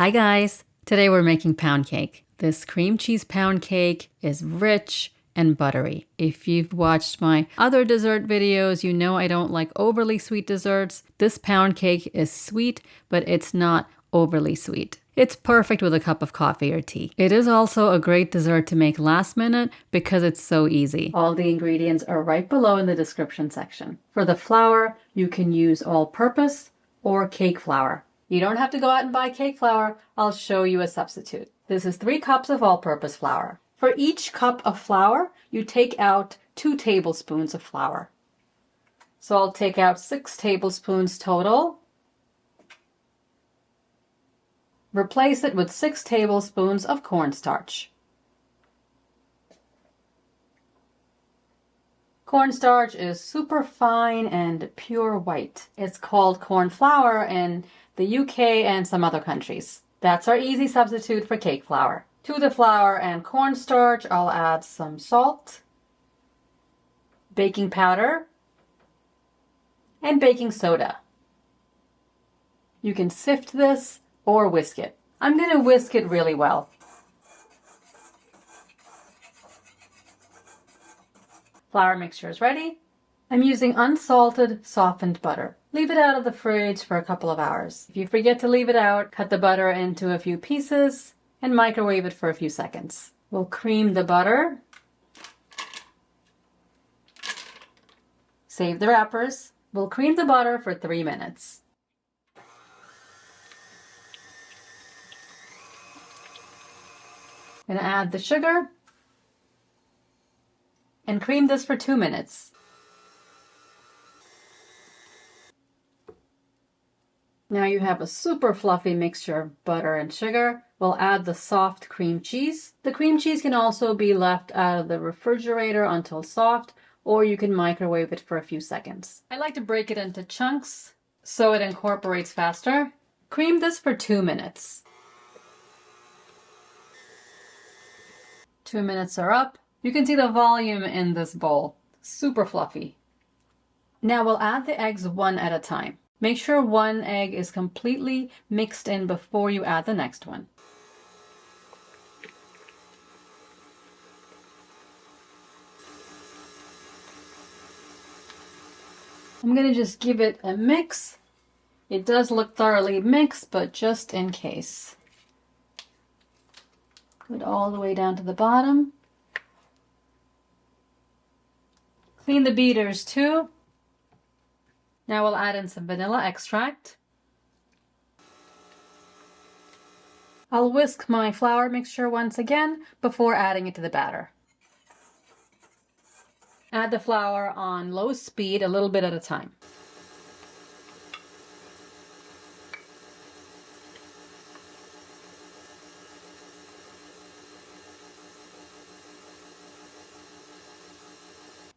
Hi guys! Today we're making pound cake. This cream cheese pound cake is rich and buttery. If you've watched my other dessert videos, you know I don't like overly sweet desserts. This pound cake is sweet, but it's not overly sweet. It's perfect with a cup of coffee or tea. It is also a great dessert to make last minute because it's so easy. All the ingredients are right below in the description section. For the flour, you can use all-purpose or cake flour. You don't have to go out and buy cake flour. I'll show you a substitute. This is 3 cups of all-purpose flour. For each cup of flour, you take out 2 tablespoons of flour. So I'll take out 6 tablespoons total. Replace it with 6 tablespoons of cornstarch. Cornstarch is super fine and pure white. It's called corn flour in the UK and some other countries. That's our easy substitute for cake flour. To the flour and cornstarch, I'll add some salt, baking powder, and baking soda. You can sift this or whisk it. I'm going to whisk it really well. Flour mixture is ready. I'm using unsalted softened butter. Leave it out of the fridge for a couple of hours. If you forget to leave it out, cut the butter into a few pieces and microwave it for a few seconds. We'll cream the butter. Save the wrappers. We'll cream the butter for 3 minutes. I'm going to add the sugar and cream this for 2 minutes. Now you have a super fluffy mixture of butter and sugar. We'll add the soft cream cheese. The cream cheese can also be left out of the refrigerator until soft, or you can microwave it for a few seconds. I like to break it into chunks so it incorporates faster. Cream this for 2 minutes. 2 minutes are up. You can see the volume in this bowl. Super fluffy. Now we'll add the eggs one at a time. Make sure one egg is completely mixed in before you add the next one. I'm going to just give it a mix. It does look thoroughly mixed, but just in case. Go it all the way down to the bottom. Clean the beaters too. Now we'll add in some vanilla extract. I'll whisk my flour mixture once again before adding it to the batter. Add the flour on low speed, a little bit at a time.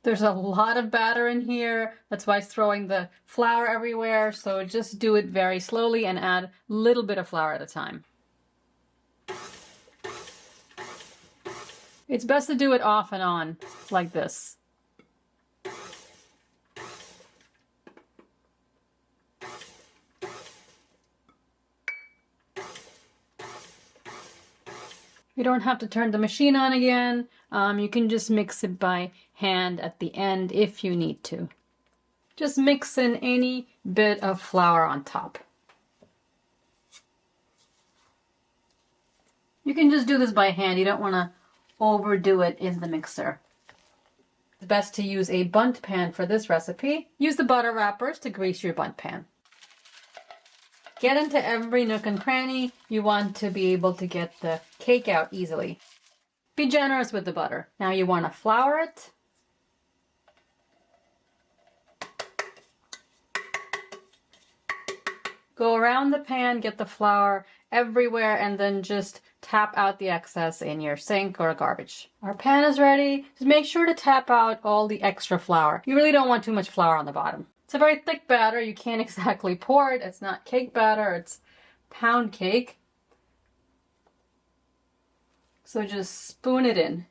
There's a lot of batter in here. That's why it's throwing the flour everywhere. So just do it very slowly and add a little bit of flour at a time. It's best to do it off and on like this. You don't have to turn the machine on again. You can just mix it by hand at the end if you need to. Just mix in any bit of flour on top. You can just do this by hand. You don't want to overdo it in the mixer. It's best to use a bundt pan for this recipe. Use the butter wrappers to grease your bundt pan. Get into every nook and cranny. You want to be able to get the cake out easily. Be generous with the butter. Now you want to flour it. Go around the pan, get the flour everywhere, and then just tap out the excess in your sink or garbage. Our pan is ready. Just make sure to tap out all the extra flour. You really don't want too much flour on the bottom. It's a very thick batter. You can't exactly pour it. It's not cake batter. It's pound cake. So just spoon it in.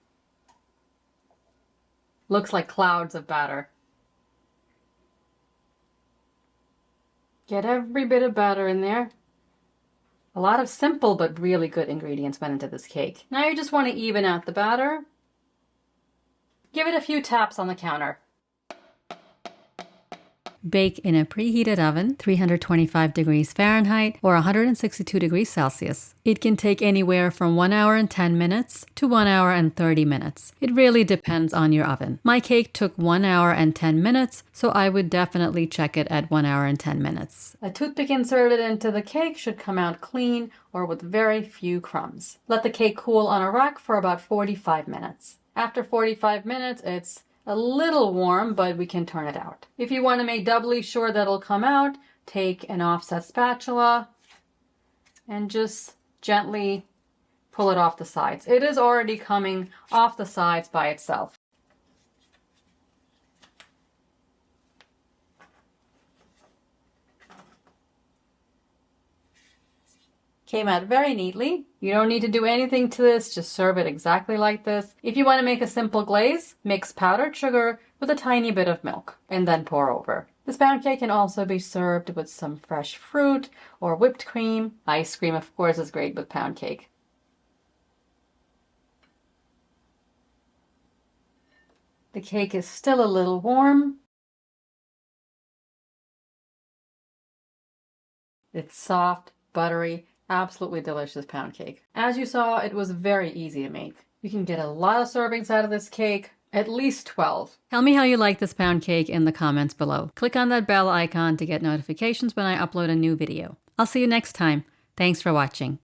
Looks like clouds of batter. Get every bit of batter in there. A lot of simple but really good ingredients went into this cake. Now you just want to even out the batter. Give it a few taps on the counter. Bake in a preheated oven, 325 degrees Fahrenheit or 162 degrees Celsius. It can take anywhere from 1 hour and 10 minutes to 1 hour and 30 minutes. It really depends on your oven. My cake took 1 hour and 10 minutes, so I would definitely check it at 1 hour and 10 minutes. A toothpick inserted into the cake should come out clean or with very few crumbs. Let the cake cool on a rack for about 45 minutes. After 45 minutes, it's a little warm, but we can turn it out. If you want to make doubly sure that it'll come out, take an offset spatula and just gently pull it off the sides. It is already coming off the sides by itself. Came out very neatly. You don't need to do anything to this, just serve it exactly like this. If you want to make a simple glaze, mix powdered sugar with a tiny bit of milk and then pour over. This pound cake can also be served with some fresh fruit or whipped cream. Ice cream, of course, is great with pound cake. The cake is still a little warm. It's soft, buttery, absolutely delicious pound cake. As you saw, it was very easy to make. You can get a lot of servings out of this cake, at least 12. Tell me how you like this pound cake in the comments below. Click on that bell icon to get notifications when I upload a new video. I'll see you next time. Thanks for watching.